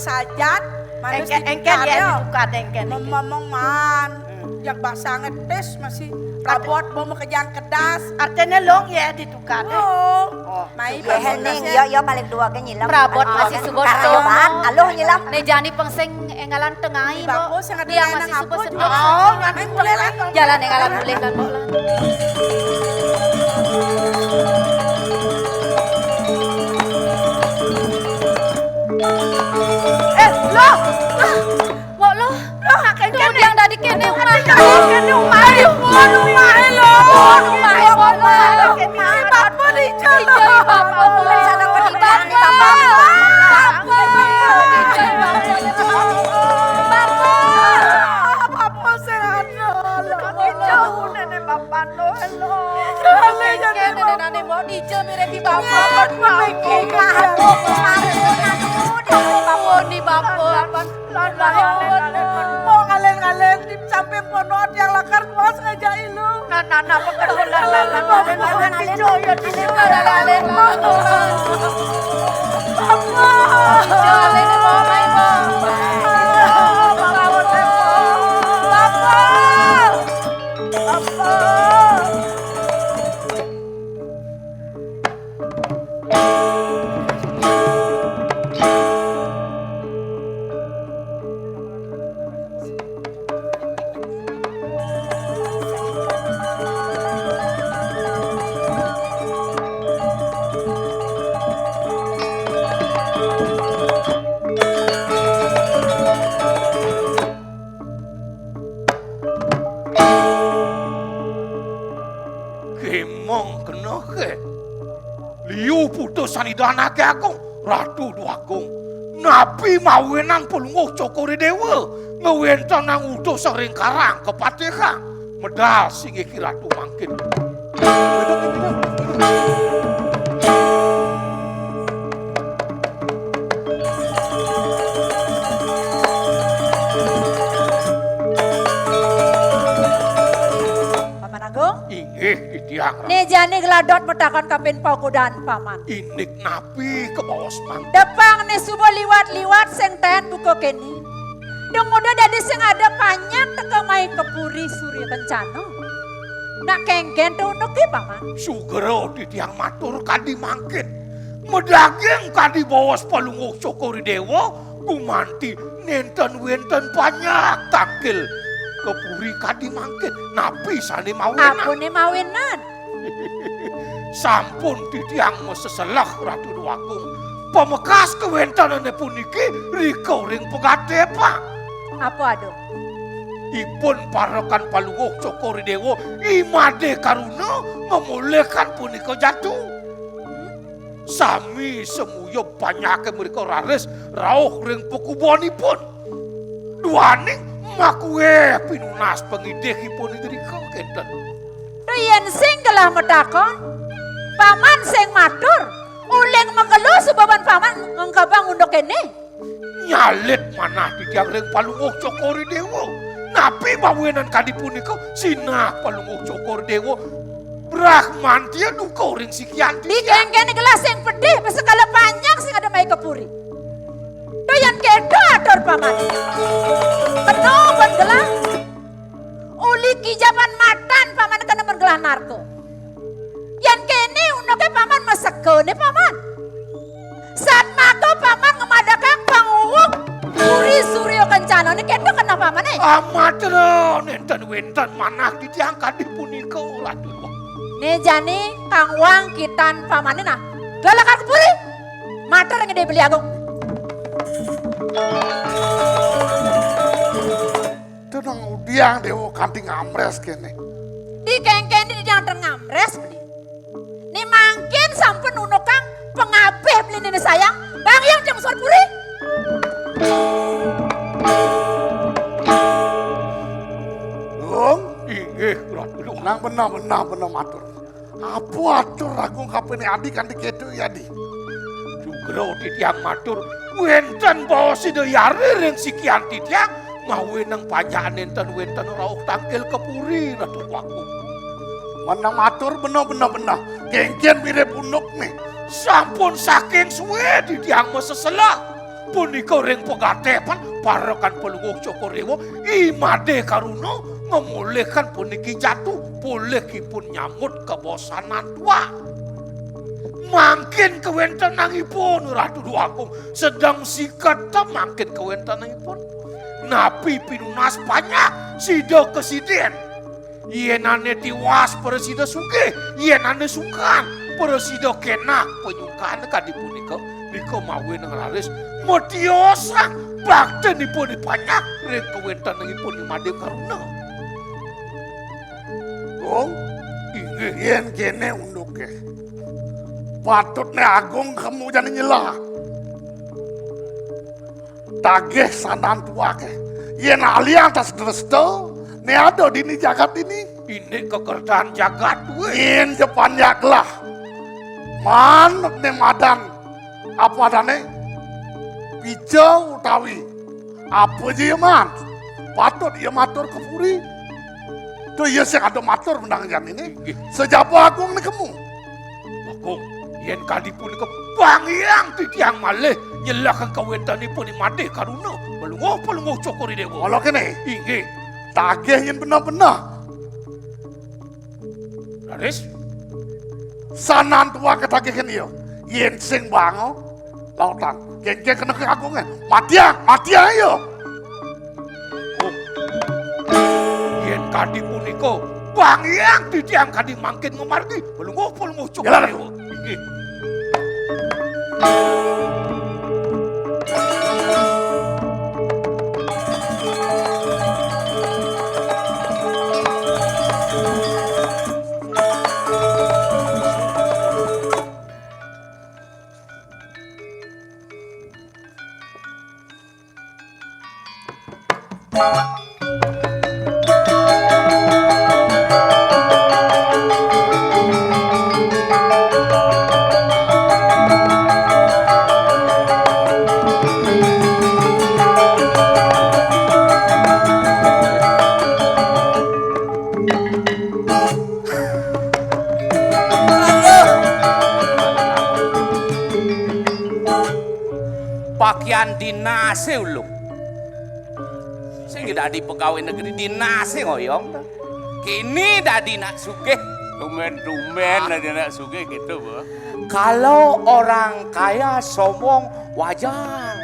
Sajat, engken ya ditukar engken. Ngomong man, yang bahasa ngetes masih rabot mau kejang kedas. Artinya long ya ditukar. Oh, mai hening yo paling dua ke nyilam. Prabot masih subot karaban, aloh nyilam. Ne jani pengseng engalan tengahi Bapo mo. sing ada Dia nang masih subot ngapun. sedot. Oh, ngamen boleh lah. Jalan engalan boleh kan mo lah. Loh, Mo lo. Kengken yang dari kene umah. kene umah lo. Umah mo lo. Bapak di jalan. Bapak mo. Sana ko di Bapak sehat. Jauh nenek bapak lo. Kene nane mo dice mere di bapak. Bapak ni bapak. Mau ngalen-ngalen di samping ponot yang lakar kuas ngajak ilu. Nana pekerjaan dijoyo di sini. Kemong kena ke? Liu putus sanidana ke aku, ratu duagung. Nabi mawenan pelunguh cokori dewa, ngewentan nang utuh sering karang kepatihang. Medal singi kiratu mangkin. Paman Agung. Inggih di tiang Nih jani geladot metakon kapin pagodaan paman. inik nabi ke bawah semang. Depang nih subo liwat-liwat sing ten buko kene. Dong udah dari sing ada panjang teka mai kepuri Surya Kencana. Nak kengken tuh untuk paman. Sugero di tiang matur kadi mangkin. Medaging kadi bawas palunguh cokori dewa, gumanti nenten wenten banyak takil. Kepuri kadi mangkin, nabi sani mawenan. Aku nih mawinan. Sampun di tiang meseselah ratu duagung. Pemekas kewentanane puniki riko ring pegade pak. Apa aduh? Ipun parokan palunguh cokori dewa, imade karuna memulihkan punika jatuh. Sami semuyo banyake mereka raris rauh ring pekubonipun. Duaning makue pinunas pengidehipun itrika kenten. Riyen sing gelah metakon. Paman sing matur. Uleng mengelu subaban paman ngengkabang undok kene. Nyalit manah di tiang ring palunguh cokori dewa. Nabi mawenan kadi punika sinah palunguh cokori dewa. Brahman dia duka ring sikian Di kengkene gelas sing pedih sekala panjang sing ada mai kepuri. Doyan kedo atur paman. Penuh kon gelah. Uli kijaban matan paman kena mergelah narko. Yan kene unoke paman masegone paman. Saat mako paman ngemadakang panguwuk Puri Surya Kencana ini kedo kena paman Amatro nenten wenten manah di tiang kadi punika ratu. Nih jani kang wang kitan paman nah. Galakar kepuri. Mater yang beli agung. Tenang udiang dewa kanting amres kene. Di kengken di jangan terngamres beli. Nih mangkin sampun unukang pengabeh beli nenek sayang. Bang yang jam suar puri. Long, Inggih ratu. nang benar matur. Apa atur agung kapene adi kanthi kedo yadi. Sugero di tiang matur wenten bawa sido yari ring sikian ti tiang mawe nang pajaan enten-wenten rauk tangkil kepuri Ratu Duagung. Menang matur bener-bener kengkian mirip punuk nih. Sampun saking suwe di tiang meseselah. Punika ring pegatepan parakan pelungguh Cokorewo imade karuno memulihkan puniki jatuh pulihipun nyambut kebosanan tua. Mangkin kewentenangipun Ratu Duagung sedang sikata mangkin kewentenangipun. Napi pinunas banyak sida kesiden. Yenane tiwas presida suge, yenane sukan presida kenak penyukan kadi punika nika mawe nang laris mediosa baktenipun banyak ring kewentenangipun Made Karuna. Gong, Inggih. yen kene unduke. Patutne Agung kamu jangan nyelah. Tagih sanan tuake. Yen ali atas resto, ne ada dini jagat ini. Ini kekerjaan jagat we. Yen Jepang yaklah. Manut ne madan. Apa adane? Pijo utawi. Apa je man? Patut ia matur kepuri. Tuh iya sing ada matur menang jan ini. Sejapa Agung ne kamu. Agung, yen kadi punika bangyang titiang malih nyelahkan kawentanipun Made Karuna pelungguh Cokorewo. Kalau kene, Inggih. tagih yen bener-bener. Laris, Sanan tua ketagih kene yo. Yen sing bango lautan. Geng-geng kena ke Agungnya. Matiang yo. yen kadi punika bangyang titiang kadi mangkin ngemargi pelungguh Cokorewo. Inggih. Pakaian dinase ulung. Sing dadi pegawai negeri dinase ngoyong. Kini dadi nak sugih. Tumen dadi nak sugih gitu, Bu. Kalau orang kaya sombong wajar.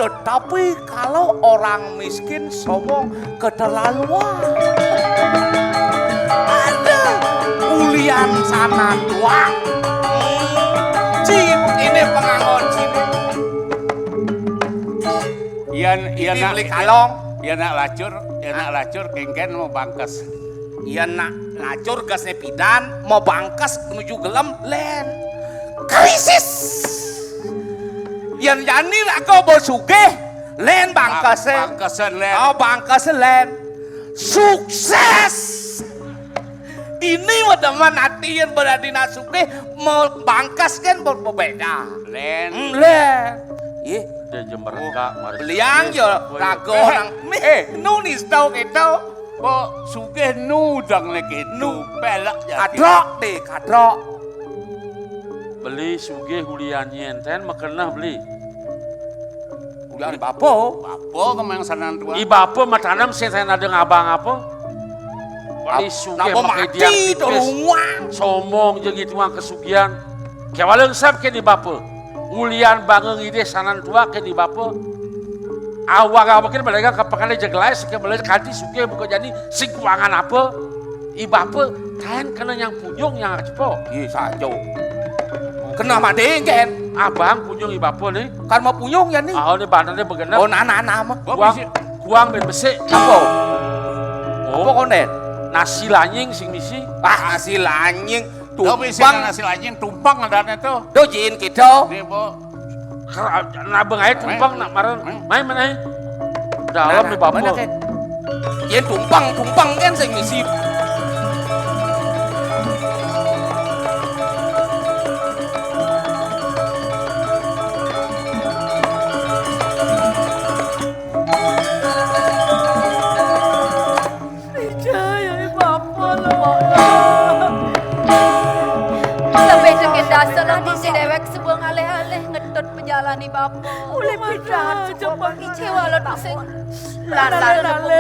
Tetapi kalau orang miskin sombong keterlaluan. Ada ulian sana tua. Cip ini penganggur sini. Iya nak beli kalong. Iya nak lacur kengken mau bangkes. Iya nak lacur gasnya pidan mau bangkas menuju gelem len krisis. Yang jani lah kau bos sugih len bangkasen. Bangkesen len. Oh bangkasen len sukses. Ini teman hati yang berarti nak sugih mau bangkas kan berbeda. Len. Len. Iya. Dan jemberengka mari. Beliang yo lagu orang nulis tau kita. Kok sugih nudang lagi nu pelak jadi. Kadrok deh kadrok. Beli sugih hulian enten makenah beli. Ulian bapo. Apa kemang sanan tua? I bapak matanam sing saya ada ngabang apa? Beli sugih pakai dia tolong. somong jeung itu mah kesugihan. Kewaleung sab ke di bapak. Ulian bangeung ide sanan tua ke di bapak. Awak mungkin mereka kapakane jeglais ke beli kadi sugih buka jadi sing kuangan apa? I bapak tahan kena yang punyung yang cepo. Iya sajo. Kena Made kan? Abang punyung i bapak nih. Kan mau punyung ya nih. Ah ini bandarnya begenep. Oh anak-anak mah. Kuang ben besik. Apa? Oh, Apa konen? nasi lanying sing misi. Ah nasi lanying. Tapi sih Tumpang. nasi lanying tumpang adanya tuh. Dojin kita. Nih, Bu. Nabeng aja tumpang nak marah. Main mana? Dalam nih bapak. Mana kan? Yen tumpang kan sing misi. bapak. Uli pidahan coba Kecewa lo tuh sing. Lan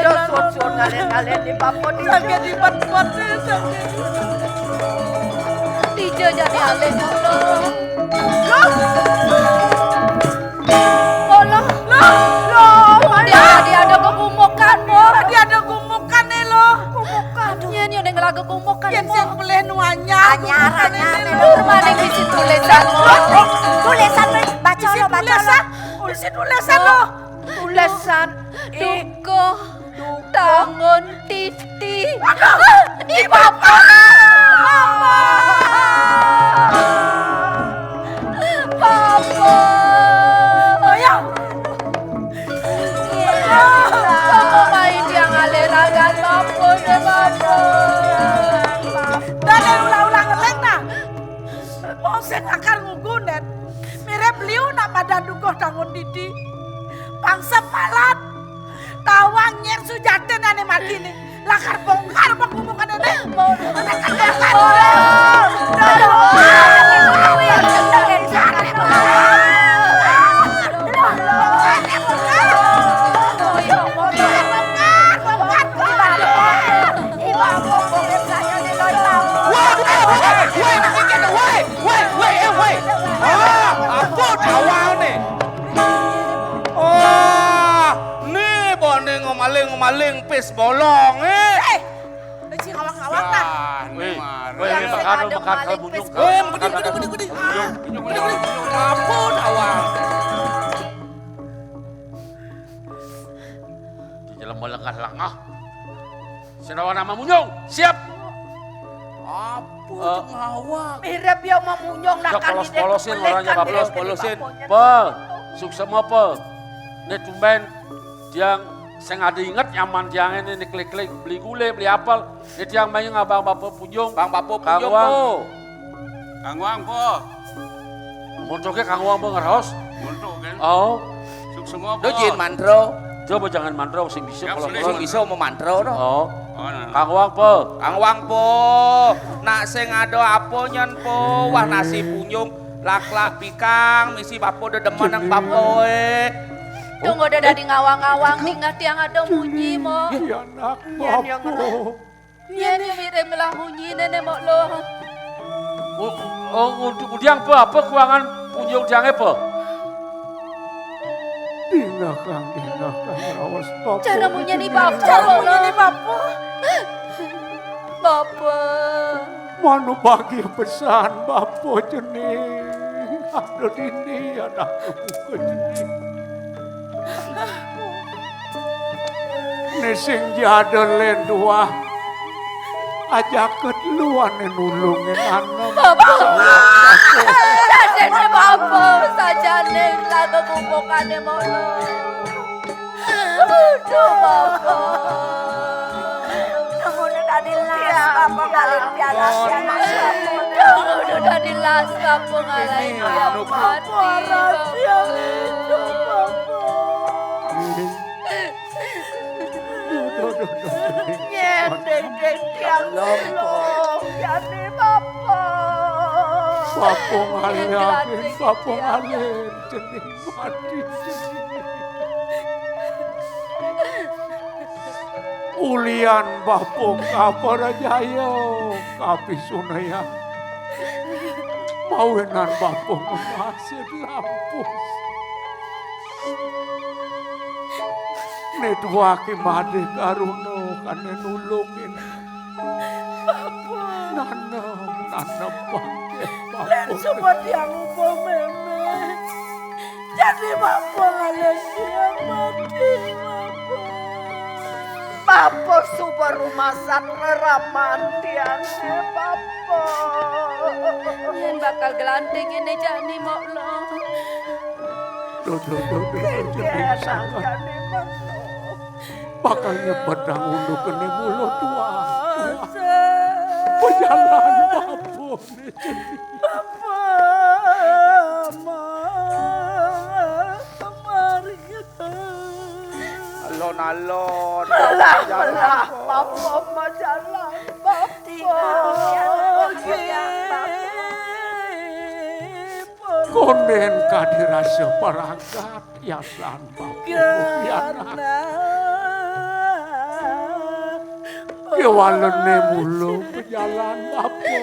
yo susun ngalen-ngalen di bapak di. Sakit di pat-pat sakit. Dijo jadi alih lo. Dia ada kegumukan mo. Dia ada gumukan nih lo. Aduh, ini udah ngelaga gumukan Yang mo. sing boleh nuanya. Anyar-anyar Mana yang isi tulisan mo? Tulisan baca lo. Isi tulisan lo. Tulisan Duko tangon titi. Di bapak. Papa. Ayah. Kamu main yang aleragan Papa deh Papa. Dan ulang-ulang ngeleng nah. Mau sing akar ngugunet. Mirip beliau nak pada dukoh tangun didi. Bangsa palat. Tawang nyer sujaten ane mati nih. Lakar bongkar pengumuman ane. Mau Ampun awal nih. Oh, nih boneng ngomaling pes bolong si awak-awak nah. Weh, makan kalau bunyung. Gede. Ampun awal. Di dalam melengah-lengah. Senawa nama munyung, siap. Ampun awal. mirip yang memunyong nak kan Polos-polosin orangnya Bapak. Polosin. Pe, sukses mo pe. Ini tumben yang saya ada ingat nyaman jangan ini klik-klik beli gulai beli apel. Ini yang main ngabang Bapak Punjung. Bang Papo Kang punyong Wang. po. Kang Wang po. Montoknya Kang Wang po ngeros. Montok kan? Oh, Suk semua Lo jin mandro. coba jangan mandro sing bisa kalau Sing iso mau mandro no. Oh, Oh, nah. Kang Wang po. Kang Wang po. Nak sing ado apo nyen po. Wah nasi punyung. Lak-lak pikang. Misi papo dedeman nang papo Tunggu udah dari ngawang-ngawang ingat yang ada munyi mo. Ya anak bapu. Iya nih mirip melah munyi nenek mo lo. Oh, udiang po apa kuangan Punjung jange po. Dina kang rawas bapu. Cara munyi nih bapak. Cara punya nih bapak. Bapak. Manu bagi pesan bapu jening. Ada dini anakku jening. Nesing jada len dua. Ajak keduluan nulungin anak. Sadene bapak. Sajane laga kumpulkannya mo lo. Aduh bapak. udah dari las apa ngalir piala siapa Udah dari las kampung ngalahin dia mati. nyedek yang belum jadi bapak Bapu ngaliakin, bapu ngalin, jening mati. Ulian bapu kaparajaya, kapi sunaya. Mawenan bapu ngemasin lampus. Nedwaki made karuno kane nulungin. Nanam pakai Dan bapu. semua yang ubah meme. Jadi bapak ngalahin dia mati bapak. bapak super rumah sakit ramantian bapak Yang bakal gelanting ini jani mo lo. Jening sangat. Bakal nyepedang unduk kene mulut tua. Pejalan bapu nih jening. Alon-alon. belah bapak majalah bapak konen kadirasa paragat yasan Karena Kewalene mulu pejalan bapo.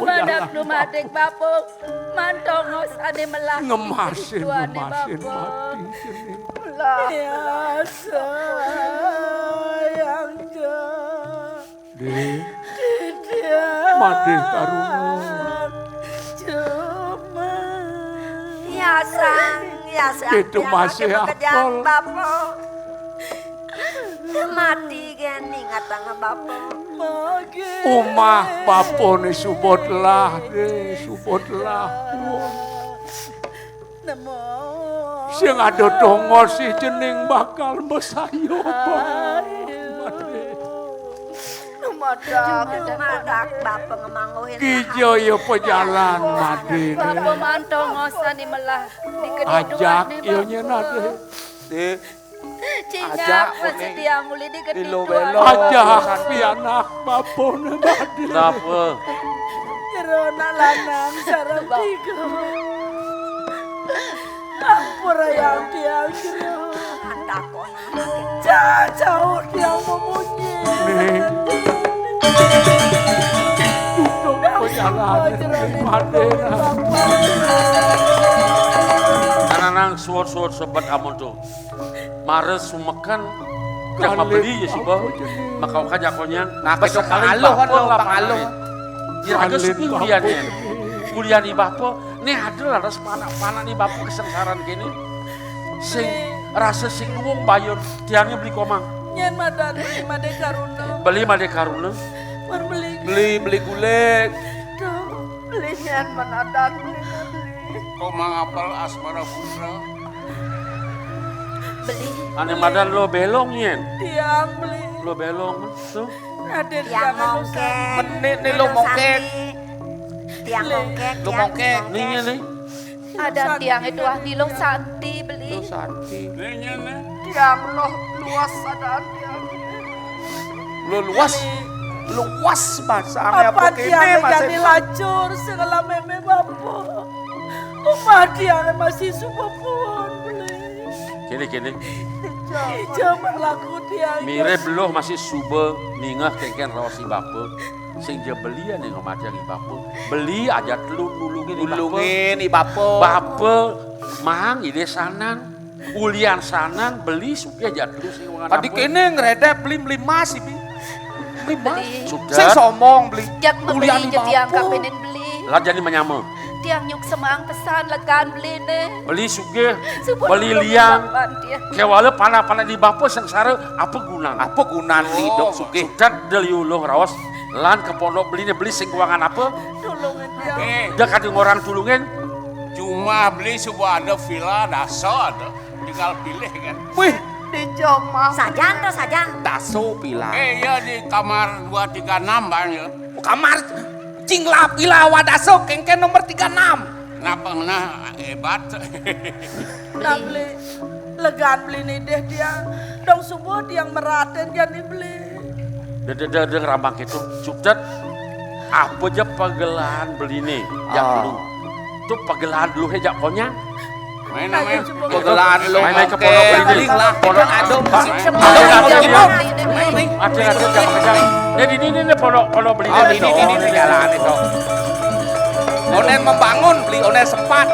Dumadak dumadek bapo. Mantongos ane melah. Ngemasin Tuane mati bapo. sini. ya sayang Deh, dia mati karuna. cuma Ya sang Itu masih pekerjaan apel. bapo. Mati gini ngatang bapo. magi Umah bapo ni subotlah deh, subotlah. namo Sing ada dongo si jening bakal besayo Dumadak bapo ngemanguhin. Kijo yo pejalan mati. Bapo mantongos ane melah. Ajak iyo nyena deh. Deh, Cinya Ajak, bersedia muli di Ilo-belo. Ajak pianak bapo ni mati. Kenapa? Jerona lanang sarang tiga Ampura yang dia kira Jauh dia memunyi Nih, duduk pejalan ni mati. Anak-anak suar-suar sobat amon tuh. Mares sumekan jangan beli ya sih boh. Maka kau jakonya. Nah, besok pangalo kan lo, pangalo. Ya ada sepi kuliahnya. Kuliah nih bapo. Nih ada lah panak-panak nih bapo kesengsaran gini. Sing rasa sing nuwung bayar tiangnya beli komang. Nyen madan made karuna Beli made karuna. Berbeli Beli gulai. Beli nyan menadan. Kau mengapal asmara putra. Beli. Ane madan lo belong yen. tiang beli Lo belong tuh. Ada Tiang mongkek. Menit nih lo mongkek. Tiang mongkek. Lo mongkek. Nih nih. Ada tiang itu Nilo Santi beli. Lo santi. Tiang loh luas ada tiang. Lo luas. Luas basangnya apa apa dia kene jadi masih. lacur segala meme bapo Umah dia masih supupun beli Kini. Ijo berlaku dia Mire beloh masih sube ningah keken rawasi bape. Sing dia belian yang ngomati lagi bape. Beli aja telu nulungin di bape. Ulungin i bapo. Bape mang ide sanan. Ulian sanan beli suki aja telu sing wangan Tadi kene ngeredep beli mas ibi. Beli mas. Sudah. Saya somong beli. Jak Ulian membeli i je tiang bapo. kapenin beli. Lah jadi menyama. Tiang nyuk semang pesan lekan beli nih. Beli suki, beli liang. Kewala panah-panah di bape sengsara apa gunang? Apa gunaan lidok suki? Sudah deliulung rawas. Lan ke pondok beli sing keuangan apa? Tolongin dia Dia kadang orang tulungin. Cuma beli sebuah ada villa daso ada. Tinggal pilih kan. Wih, Sajan tuh sajan. daso pila. Ya di kamar 236 bang ya. Kamar cingla pila wadaso kengken nomor 36. Kenapa nah hebat. Nah beli legan beli nih deh dia dong subuh dia meraten jadi beli Dede rambang itu subdat apa aja pagelahan beli nih yang dulu tuh pagelahan dulu hejak konya Main namanya. Pegelaan lo Main-main ke oke. pondok beli Beli lah. pondok Ado ada ini pondok beli ini jalan itu. Onen membangun beli onen sempat.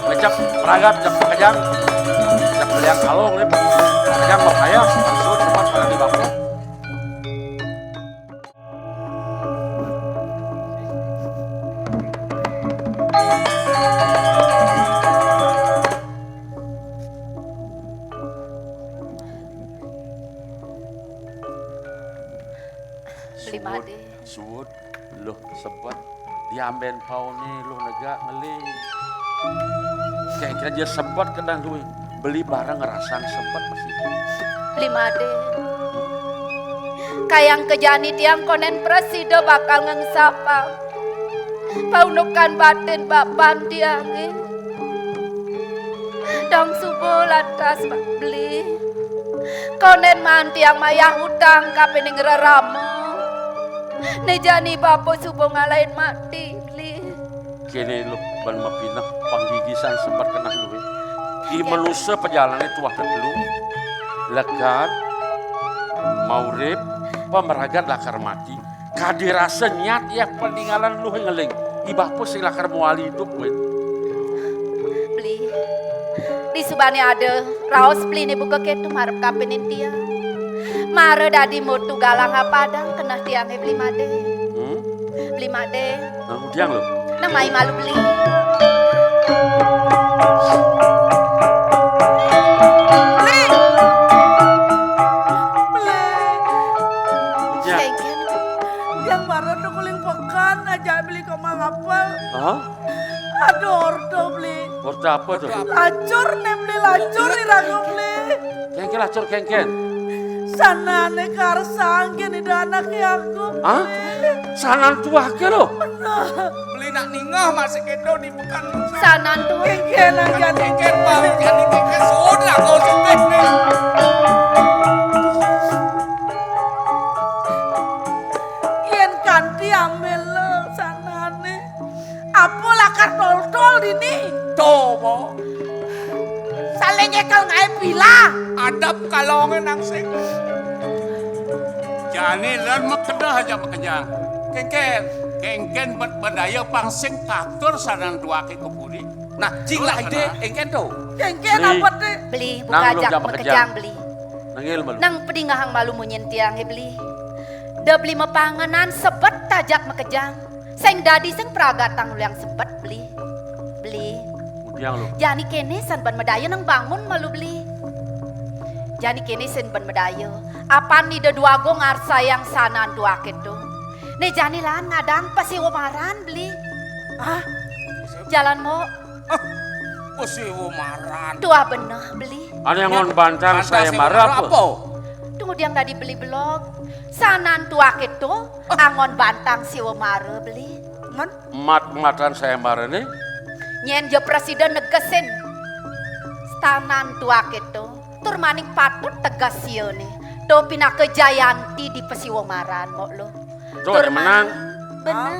ngecap peragam cak kejang cak beli yang kalong nih kejang mau kaya langsung cepat pada di bangku Beli made. Suut, loh sempat diamben pau nih loh negak ngeling. Kayak kira dia sempat kedang duit beli barang ngerasaan sempat pasti. Beli made. Kayang kejani tiang konen presida bakal ngengsapa. Paunukan batin bapan tiang dong subuh lantas beli. Konen man tiang mayah utang kapening raramo. Nejani bapo subuh ngalahin mati beli. Kini loh ban mapinah panggigisan sempat kena luwe. I manusia perjalanan tuah dulu. Lekan, maurib, pemeragat lakar mati. Kadirasa nyat ya peninggalan luwe ngeling. Ibah po sing lakar muali hidup wet. Beli. Di subane ada raos beli ni buka ketu marap kapenin dia. Mare dadi mutu galang padang kena tiang beli made. Beli made. Nah, udiang lo. Namai malu beli. Beli. Yang marah tuh kuling pekan aja beli kau mangapal. Hah? Aduh ordo beli. Orda apa tuh? Lacur nih beli lacur irago beli. Kengken lacur kengken. Sana ane karsangin itu anaknya aku. Hah? Sanan tua ke lo? Beli nak ningah masih kedo di pekan. Sanan tuh. Kengkenan kan. Kengken bang, jadi kengken sudah kau sudah nih. Yen kanti ambil lo sana ane. Apa lakar tol-tol ini? Tuh, Bo. Saling nyekel ngai pila. Adap kalongan nang sing. Jani lan makedah aja makanya. Kengken berdaya pangsing katur saran duake kebudi. Nah, jing lah ide, engken tuh. Kengken Beli. apa deh? Beli Nang buka lu jak jam mekejang beli. Nangil malu. Nang pedingahang malu munyin tiang beli. Da beli mepanganan sebet tajak mekejang. Seng dadi seng pragatang lu yang sebet beli. Beli. Udiang lo. Jani kene san ban medaya nang bangun malu beli. Jani kene sen ban medaya. Apa ni de dua go ngarsa yang sanan dua keto. Ne jani lan ngadang pasi womaran beli. Ah, jalan mo Usiwo maran. tua bener beli. Ada yang ngon bantang saya marah apa? Tunggu diang tadi beli blog. Sanan tua keto angon bantang si womare beli. Man, Mat-matan saya marah nih. Nyen je presiden negesin. Sanan tua keto. Tur maning patut tegas sio nih. Do pina kejayanti di pesiwomaran mo lo. Tuh ada menang. Bener.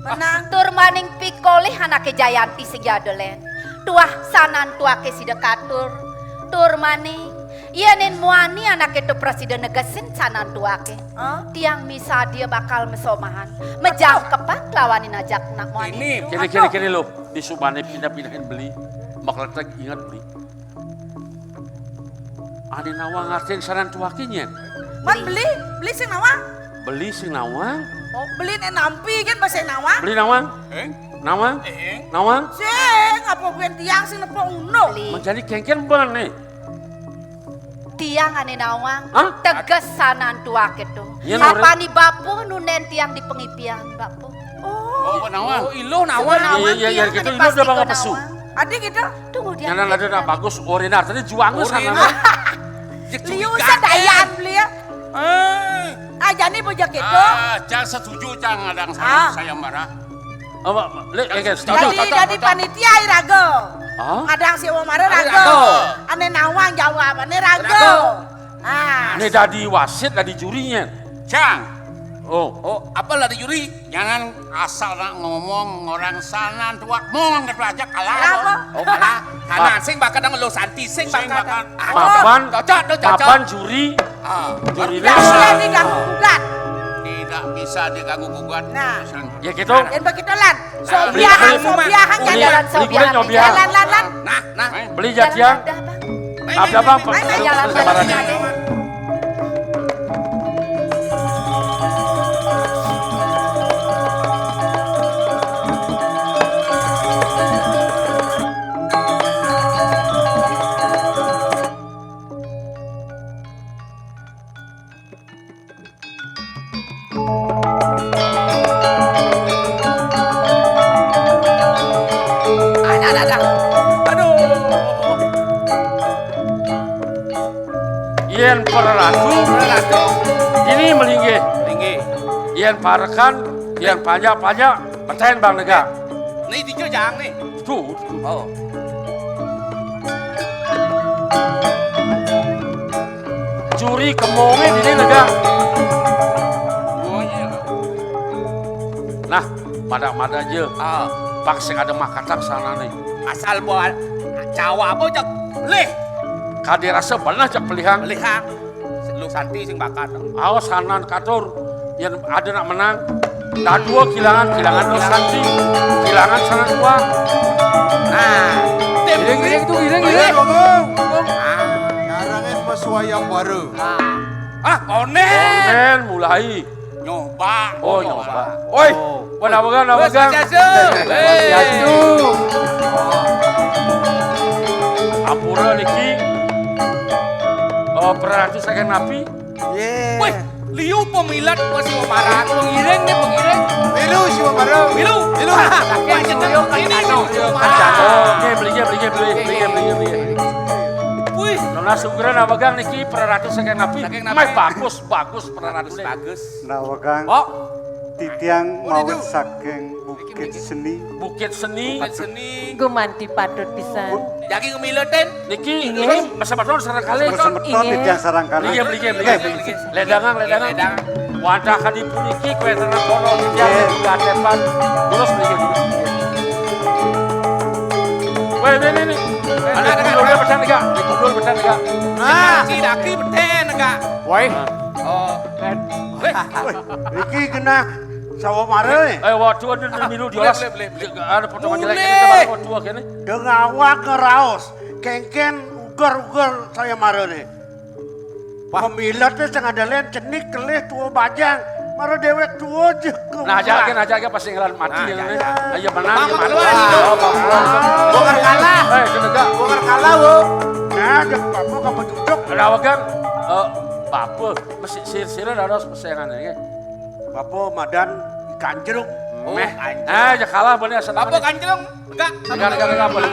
menang. Tur maning pikolih anak kejayanti sejadolen. Tuah sanan tua ke sidekatur. Tur maning. Ianin muani anak itu presiden negesin sanan tua ke. Tiang misa dia bakal mesomahan. Mejang kepak lawanin ajak nak muani. Ini Kiri lo. Di subane pindah-pindahin beli. Makletek ingat beli. Ada nawang ngartiin saran tuakinya. Man beli sing nawang. Beli sing nawang. Oh, beli nek nampi kan bahasa nawang. Beli nawang. Nawang. Nawang. Sing apa bukan tiang sing nepo uno. Beli. Menjadi kengken bener nih. Tiang ane nawang. Hah? Tegas sanan tua ketu. Iya, Apa nih bapu nunen tiang di pengipian bapu. oh nawang. Oh, ilo nawang. Iya, gitu ini udah bangga pesu. Adik gitu. Tunggu dia. Jangan ada nak bagus orinar tadi juangnya sana. Liu sedayan beli ya. Aja nih bojak gitu. Jangan setuju jangan adang Ah. saya marah. Jadi panitia irago. Kadang si Omar rago. Ane nawang jawabannya rago. Ah. Ini dadi wasit, dadi jurinya. Cang. Oh, Apalah di juri? Jangan asal nak ngomong orang sana tua mau ngerajak kalah. Kenapa? Oh, malah. Kanan sing bakal lo santi sing bakal. papan juri, juri Tidak diganggu gugat. Tidak bisa diganggu gugat. Nah. ya gitu. Dan begitu lan. Sobiahan jalan. Jalan. Nah. Beli jatian, apa apa? Jalan. Yen peratu, ini melinggi. Yen parakan, yen pajak, petahin bang negara. Nih dijojang nih. Tuh. Oh. Juri kemongin ini negara. Nah, mada aja. Pak sing ada makatang sana nih. Asal buat Jawa apa jak leh. Kade rasa belah jak pelihang. Lehang. Lu Santi sing bakat. Awas sanan katur yang ada nak menang. Dah dua kilangan dua Santi, kilangan sana dua. Nah, Giring itu giring. Karangin pesuayang baru. Onen mulai. Nyoba. Oh nyoba. Oi, nawagan. Ampura niki. Peratu saking napi. Wih, liu pemilat masih marah. Pengiring nih pengiring. Milu si baru. Milu. Kakek jeneng ini. Oke, beli. Wih, Nona sungguran nawagang niki peratu saking napi. Mai bagus peratu bagus. Nawagang Oh, titiang mawon saking Bukit Seni. Bukit Seni. seni. Gumanti patut pisan. Jaki ngemiletin. Niki masa paton sareng kali. Bersempetron titiang sarang kali. Beli. Ledangan. Wadah kadi puniki kue tenang kono titiang juga depan. Terus beli. Weh, ini. Dikundul pesan enggak? Nah, si daki beten enggak? Woi. Oh, Iki kena sawo mare. Waduh, ada milu diolas. Boleh. Ada potongan jelek kita baru waduh kene. Dengawa ngeraos. Kengken ugar saya mare nih. Pemilatnya sing andalen cenik kelih tuwa bajang. Mare dewek tuwa je. Nah, aja pasti ngelan mati yang ini. Ayo menang. Bongkar kalah. Denegak. Bongkar kalah wo. Nah, dek bapak kamu duduk. Nawagang Bapak mesti sir-siran ada persaingan ya. Bapak madan ikan jeruk. Ya kalah boleh asal. Bapak kanjeng enggak? Enggak boleh.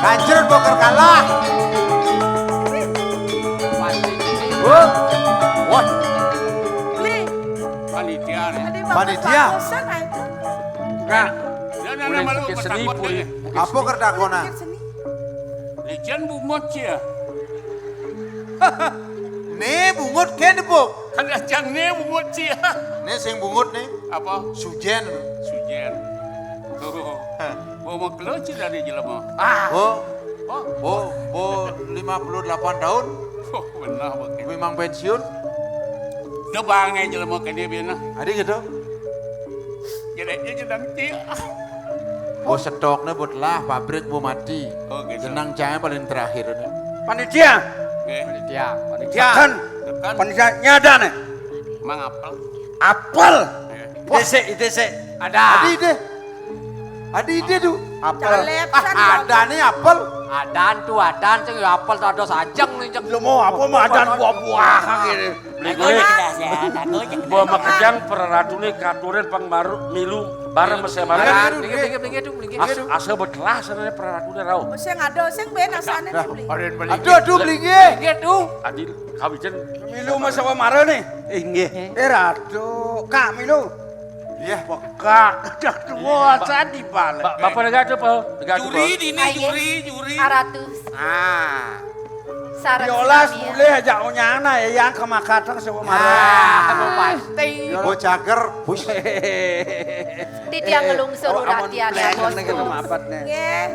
Kanjur bongkar kalah. Wah, Li, Panitia nih. tadi Panitia? bagusan nah itu. Enggak. Dan Boleh malu bukit seni ketakut boleh. deh. Apa kerdakona? Bukit Seni. Lijan bumot ya. Nih bungut ken buk. Kan ajang nih bumot ya. Nih sing bungut nih. Apa? Sujen. Sujen. Tuh. Bawa keluci dari jelema. Bo 58 tahun. Oh, benar begitu. Memang pensiun. Debangai jelema ke dia biana. Adik gitu. Jedeknya jedang tia. Oh stoknya buat lah pabrik mau mati. Oh gitu. Jenang cahaya paling terakhir nih. Panitia. Oke. Panitia. Kan Tekan. panitia nyada nih. Emang apel. Apel. ITC. Adi ide tuh. Apel. Calepsan Ada nih apel. Adan ceng apel tak ada sajeng nih ceng. Lu mau apa madan buah-buahan gitu. Beli. Bawa makejang peratu nih katurin pangmaru milu bareng mesem bareng. Blingi. Asal berkelas sana peratu nih rau. Sing ada sing ben asane beli. Aduh blingi. Adil kawijen. Milu mas sama mare nih. Inggih. Ratu, Kak Milu. Iya, Kak. Dah tua tadi balik. Bapak negara tuh, Pak. Juri dini juri. Aratus. Sarang Diolas sinamia. boleh aja onyana ya yang kemakatan sama mare. Pasti. Bo cager. Bus. Titiang ngelungsur ratian ya bosku. Nggih.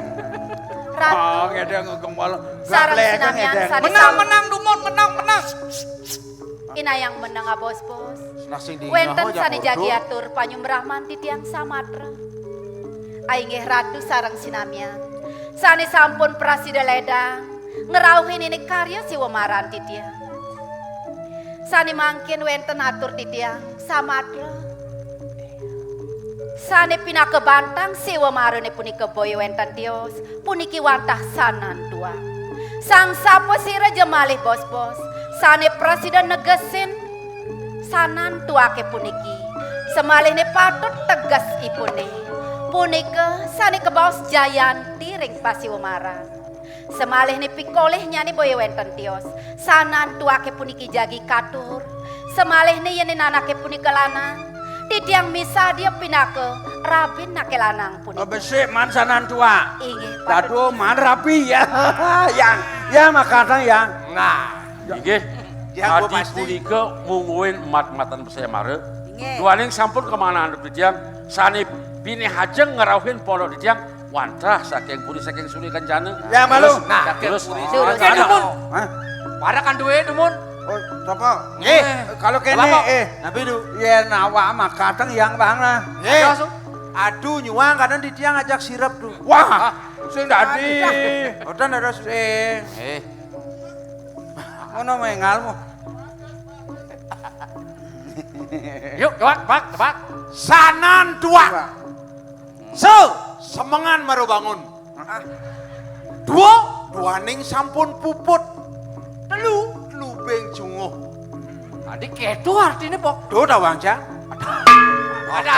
Ratu. Oh, ngedeng ngomong. Sarang sinamia. menang dumot menang. Ina yang menang ah bos. Nasing di Wenten sani jadi atur panyumrahman titiang samatra. Aingeh ratu sarang sinamia. Sani sampun prasida ledang. Ngerauhin ini karya si wamaran titiang. Sani mangkin wenten atur titiang samatra. Sani pinake bantang si wamarane punike boy wenten tios. Puniki wantah sanan tua. Sang sapo sira jemalih bos. Sani presiden negesin sanan tuake puniki. Semalih ne patut tegas ipune. Punike sani kebaos Jayanti ring Pasiwamara. Semalih ne pikolih nyani boyo wenten tios. Sanan tuake puniki jagi katur. Semalih ne yeni nanake punike lanang. Titiang misa dia pinake rabin nake lanang puniki. Besik man sanan tua. Inggih Dadu man rapi ya. Yang ya makatan yang. Nah. Nggih. Ya, gua Adi pasti. punika mungguin mat-matan saya mare. Nggih. Duaning sampun kemana anu titiang sani bini hajeng ngerauhin polo di tiang wantah saking puri saking suri kencana. Ya malu. Nah, terus Oke, Dumun. Para kan duwe, Dumun. Oh, apa? Kalau kene nabi du, ya nawa mah kadang yang bang lah. Aduh nyuang kadang di tiang ajak sirap tuh. Wah, sing dadi. Udah ada sing. Ngono mengal mo. Yuk, tebak. Sanan tua. Semengan baru bangun. Dua ning sampun puput. Telu beng junguh. Tadi kedo artinya pok. Do dah Bang Jang. Ada.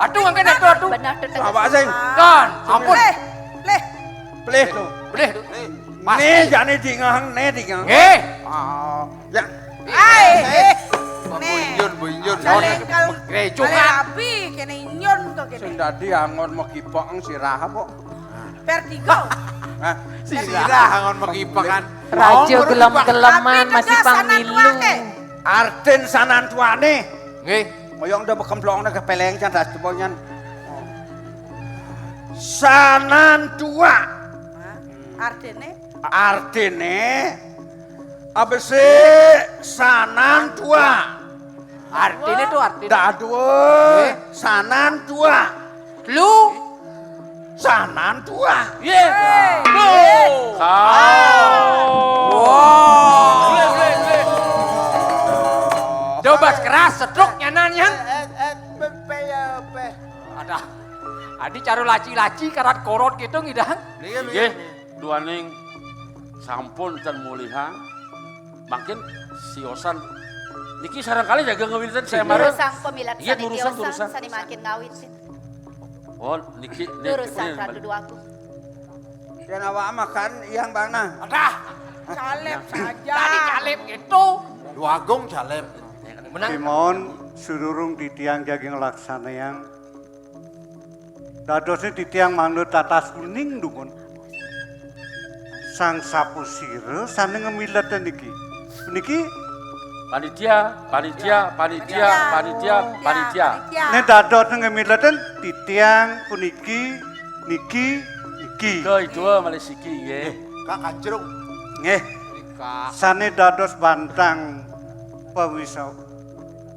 Aduh, angkat aduh. Benar tuh. Apa sih? Don, ampun. Pleh. Boleh. Nih jane dingang, dingang. Nggih. Ya. Buinjun. Jalengkal Gerejo balik kan. rapi kene inyon kok Sing kene. dadi angon megipok sirah kok. Vertigo. Hah? Sirah angon megipok kan. Raja gelem-geleman masih pangmilu. Arten sanan tuane. Nggih. Moyong udah bekemplong ke peleng can das teponyan. Sanan tua. Artene abese sanan tua. Artinya tuh artinya. Dadue sanan tua. Lu. Sanan tua. Coba keras setruk nyananya. Ada. Adi caro laci-laci karat korot gitu ngidang. Nggih, duaning sampun ten mulihang. Makin siosan niki sarangkali jaga ngawilitan saya marah. Durusang pemilat Iya, sani durusan. tiosang sani makin ngawin sih. Oh, niki Durusang radu duaku. Dan awak makan yang bangna. Ada. Caleb saja. Tadi caleb gitu. Duagung jalep. Menang. Timon sururung di tiang jaging laksana yang dadosnya di tiang manut atas kuning dukun. Sang sapu sire sana ngemilat niki. Niki panitia. ne dadot ngemilat di tiang puniki niki. Ke itu Malaysia nggih. Kak Kancrung. Nggih. Sane dados bantang pewisau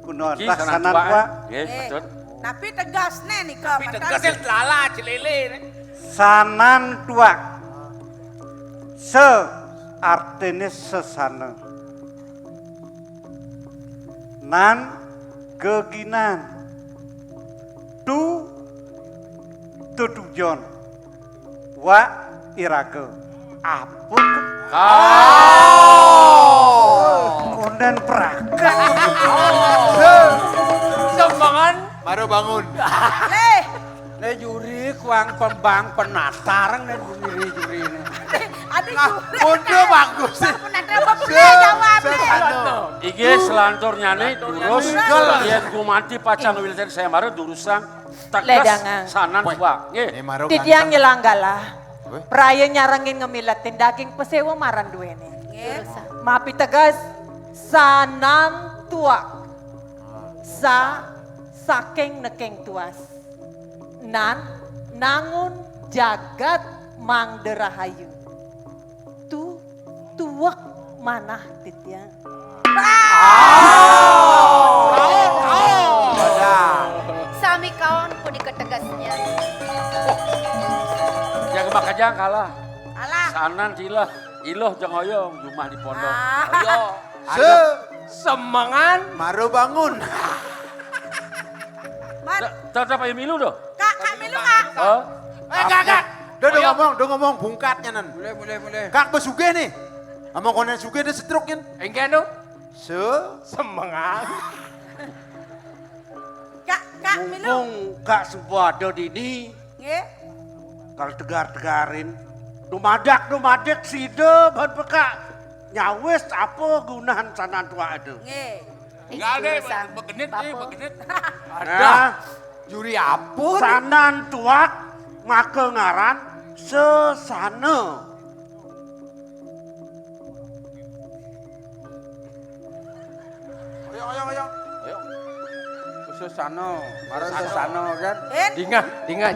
kuno Niki laksanan sanan tua. Nggih, betul. Tapi tegas nih nih ke Tegasnya lala cilele. Sanan tua. Se artinya sesana. Nan keginan. Tujuan. Wa irake. Apa? Konden praga. Sembangan. Baru bangun. Ne juri kuang pembang penatarang ne juri ini. Aduh, Bodoh bagus sih. Iki selanturnya nih durus yen gumanti pacang wilten saya marah durusang Ledangan. tegas sanan tua. Nggih. Di tiang nyelanggalah. Peraya nyarangin ngemilatin daging pesewa maran duene. Mapi tegas sanan tua. Saking nekeng tuas. Nan nangun jagat mangderahayu. Tuak manah titiang. Sami kawan pun diketegasnya. Jaga makajang kalah. Alah. Sanan cilah, iloh jeung hoyong rumah di pondok. Ayo. Semangan. Baru bangun. Tetap ayo milu doh. Kak Milu kak. Oh, Kak. Udah ngomong bungkatnya nan. Boleh. Kak besuge nih. Among konen suge deh setruknya. Engke no. Semangat. Kak Milu. Mumpung Kak Subado dini. Nggih. Kalau tegar-tegarin. Dumadak side ban peka. Nyawes apa gunahan sanan tua ada. Nggih. Enggak ada, begenit nih, begenit. Nah, Juri apa? sanan tuak maka ngaran sesana. Ayo. Susano, marah Susano kan? Dingah,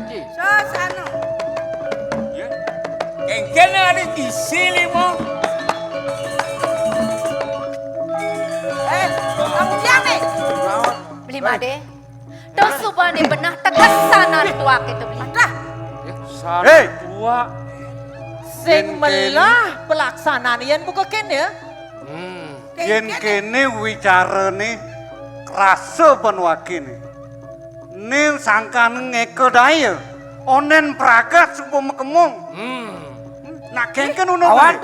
Ci. Susano. Kengken ada di sini mo. Kamu diam nih. Beli made. Tuh subane benah tegas sanan tua kita beli. Sana tua. Sing melah pelaksanaan yen buka kene ya. Yen kene wicarane krasa panwakine. Nin sangkane ngeke dae. Onen pragat supaya kemung. Nak kengken uno. Lawan.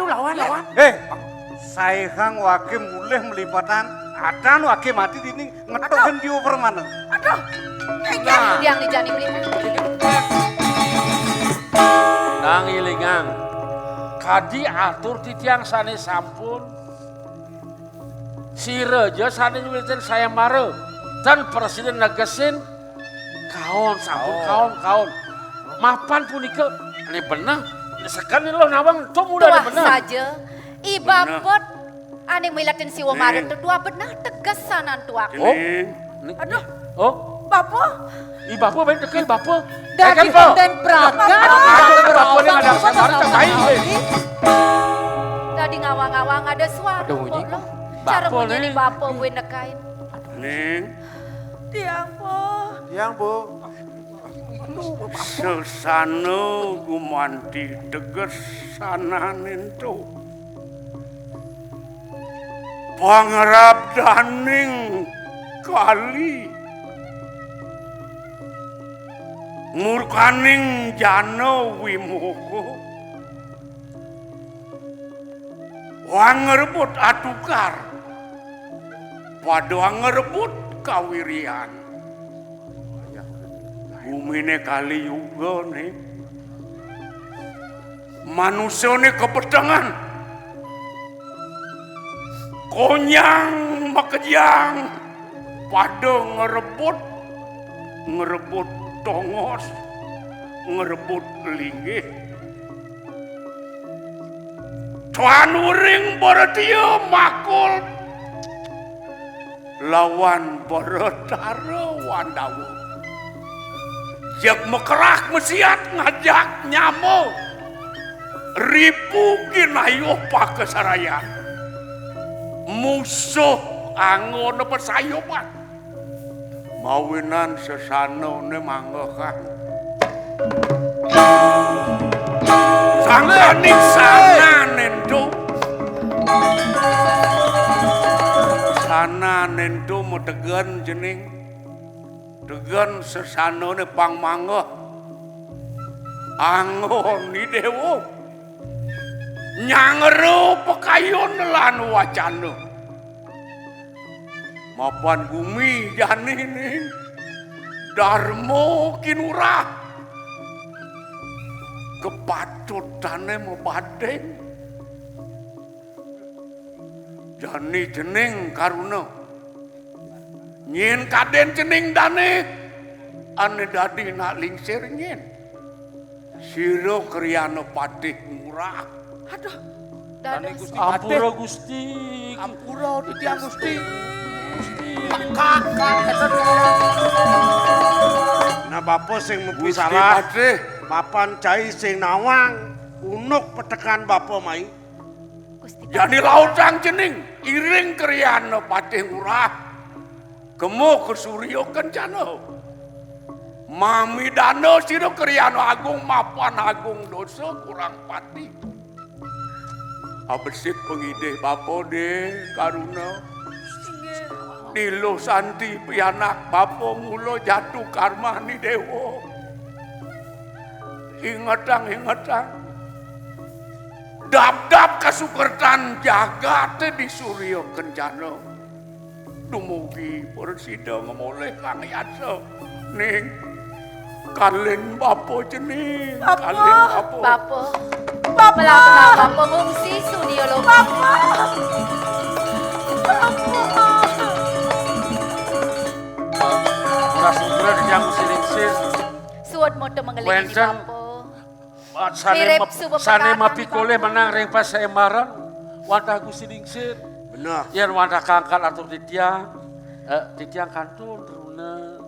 Saihang wake mulih melipatan adan wake mati dini ngetoken dioper mana. Aduh. Yang dijani beli. Nang ilingang. Kadi atur titiang sane sampun. Si Reja sane nyulitin saya mare. Dan Presiden negesin. Kaon sampun kaon. Mapan punika. Ini benar. Sekali lo nawang itu mudah Tuah benar. saja. Ibapot. Ane milatin si Wamarin itu dua benar tegas sanan tua. Oh. Aduh. Oh. Bapo. Bapo baik dekat bapo. Dari konten Praga. Bapo ini ada samar terbaik. Tadi ngawang-ngawang ada suara. Ada bunyi. Cara Bapo bunyi nih. bapo gue nekain. Ning. Tiang po. Sesano gumanti teges sananin tu. Pangerap daning kali. Murkaning jano wimuku. Wangerebut atukar. Pada wangerebut kawirian. Bumine kali juga nih. Manusia nih kepedangan. Konyang makejang. Pada ngerebut tongos. Ngerebut linggih. Tuan uring berdia makul. Lawan beretara wandawu. Jak mekerak mesiat ngajak nyamo. Ribu kinayuh pakesarayan. Musuh angon pesayupan. Mawinan sesano ne manggekan. Sangkaning sana nendo. Sana nendo metegan jening. Degan sesano ne pang mangga. Angon ni dewo. Nyangero pekayon lan wacana. Mapan bumi jani ni. Darmo kinurah. Kepatutane mebadeng. Jani jeneng karuna. Nyen kaden cening dane ane dadi nak lingsir nyen siro kriano patih murah. Aduh. Dada. Ampura Gusti. Ampura titiang Gusti. Nah bapo sing mupi salah. Papan cai sing nawang unuk petekan bapo mai. Jadi lautang cening iring kriano patih murah. Kemo kesuryo kencana. Mami dano siro kriano agung mapan agung dosa kurang pati. Abesit pengide bapo de karuna. Dilo santi pianak bapo mulo jatuh karma ni dewo. Ingatang. Dap-dap kasukertan jagate di suryo kencana. Dumugi persida ngemoleh kang yasa. Ning kalen bapo jening. Kalen bapo. Melakuna bapo ngungsi studio lo. Ora sumber yang silingsir. Suat moto mengelingi bapo. Sane mapikole menang ring pas saya marang. Wanda Gusti Lingsir. Benar. Yen wanda kangkat atau titiang. titiang kantun Runa,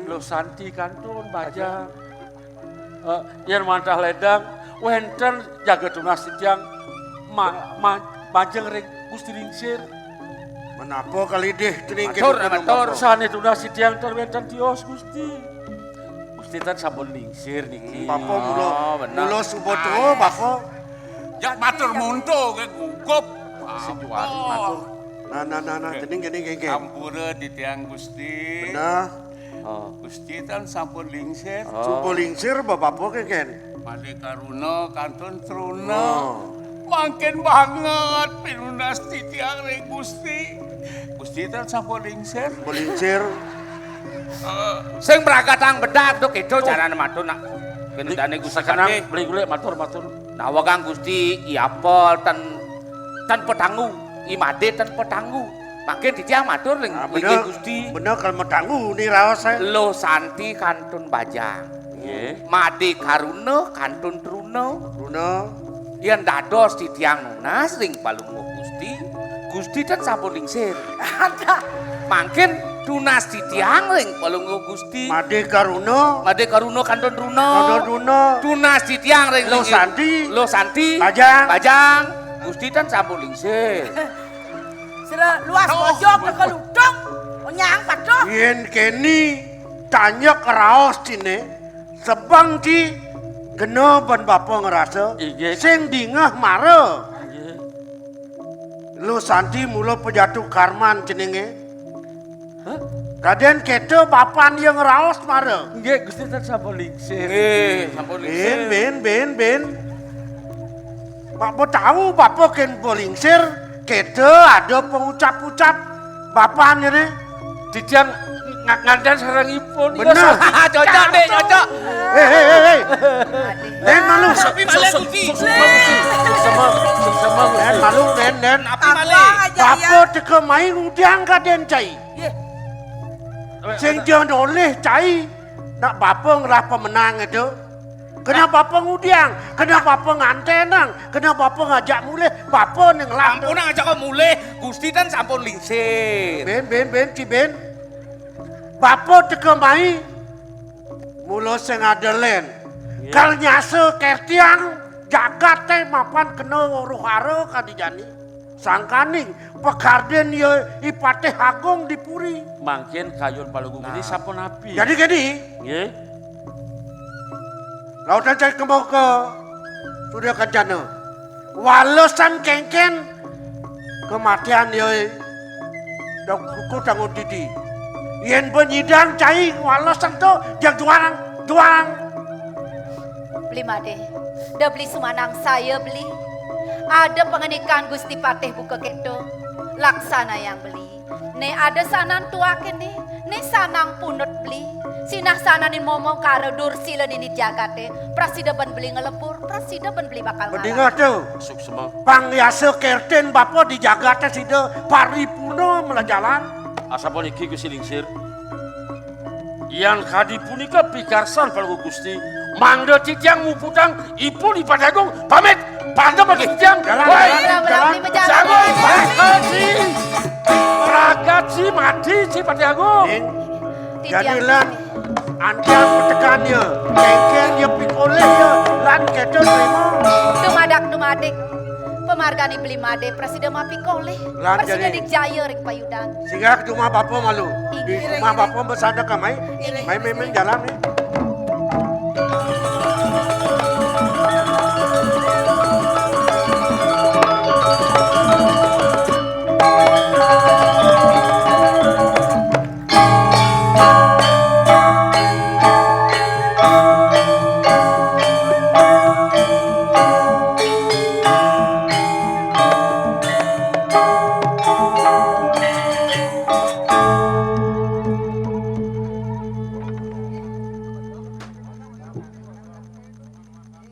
Lo Santi kantun Bajang. Yang mantah ledang, wenten jaga tunas titiang Bajang ring Gusti Lingsir. Menapa kali deh tening Matur sane tunas titiang terwenten tios Gusti. Gusti tan sampun lingsir niki. Bapak mulo suboto bapak. Ya matur munto ke gugup. Sing juari matur. Nah, tening kengken. Ampura di tiang Gusti. Nah, Gusti tan sampun lingsir. supo lingsir bapak kengken. Made karuna kantun truna. Makin banget pinunas di tiang ring Gusti. Gusti tan sampun lingsir. Lingsir. Sing prakatang bedak tuh itu carane matur nak. Gendane Gusti Sakanang kake. beli golek matur. Nawa kang Gusti iapol tan petangu, imade tan petangu. Makin ditiang matur ring Bener Gusti. Bener kalau metanggu nih raos saya. Lo Santi kantun Bajang. Nggih. Made Karuna kantun Truna. Runa. Yen dados ditiang nunas ring palungguh Gusti. Gusti tan sampun lingsir. Mangkin tunas ditiang ring palungguh Gusti. Made Karuna. Made Karuna kantun Truna. Runa. Tunas ditiang ring Lo Santi. Lo Santi. Bajang. Gusti tan sampun lingsir. Sira luas bojong kekeludung. Nyang padoh. Yen keni tanya raos cine. Sebang ci geno ban bapak ngerasa. Iya. Sing dingah mare. Nggih. Lo Santi mula pejatuh karman cenenge. Kaden keto bapan yang raos mare. Nggih Gusti tan sampun lingsir. Nggih, sampun lingsir. Ben. Mak tahu bapak ken bolingsir. Keto ada pengucap-ucap bapan ini. Titiang ngandan sarangipun. Bener. Cocok deh, cocok. Hei. Den malu. Tapi balik Gusti. Den malu, den. Tapi balik. Bapak teka main udiang kaden cai. Sing jangan oleh cai. Nak bapak ngerah pemenang itu. Kena bapak ngudiang, kena bapak ngantenang, kena bapak ngajak mulai, bapak yang ngelang. Ampun ngajak kok mulai, Gusti kan sampun lingsir. Ben. Bapak teka mai, mula sing ada len. Kal nyase kertiang, jagat teh mapan kena ruhara kadijani. Sangkaning, pekarden ya ipateh agung dipuri. Mangkin kayun palunggung ini sampun api. Jadi gini, Nggih. lautan cai kembang ke Surya Kencana. Walesan kengken kematian ya kuku tanggung didi. Yen penyidang cai walesan tu yang juang. Beli made, dah beli sumanang saya beli. Ada pengenikan Gusti Patih buka kedo, laksana yang beli. Ne ada sanan tua kene, ne sanang punut beli. Sinah sananin momong karo dursila nini jagate. Prasida ban beli ngelepur, prasida ban beli bakal Mendingan tu, Suk semua. pangyasa kerten bapak dijaga teh sida paripurna melajalan. Asapun iki Gusti lingsir. Yang kadi punika pikarsan palungguh Gusti. Mangda titiang muputang ipun ipadagung pamit. Pandem bagi titiang. Jalan. Jagung Ragaci. Ragaci mati si padagung. Jadilah anjang petekannya, kengken dia pikolehnya, lan kedo terima. Dumadak, pemargani beli made, presiden mapi koleh. Lan Presiden jadi. dijaya ring payudang. Sehingga ke rumah bapak malu. Di rumah bapak bersandar ke mai jalan ni.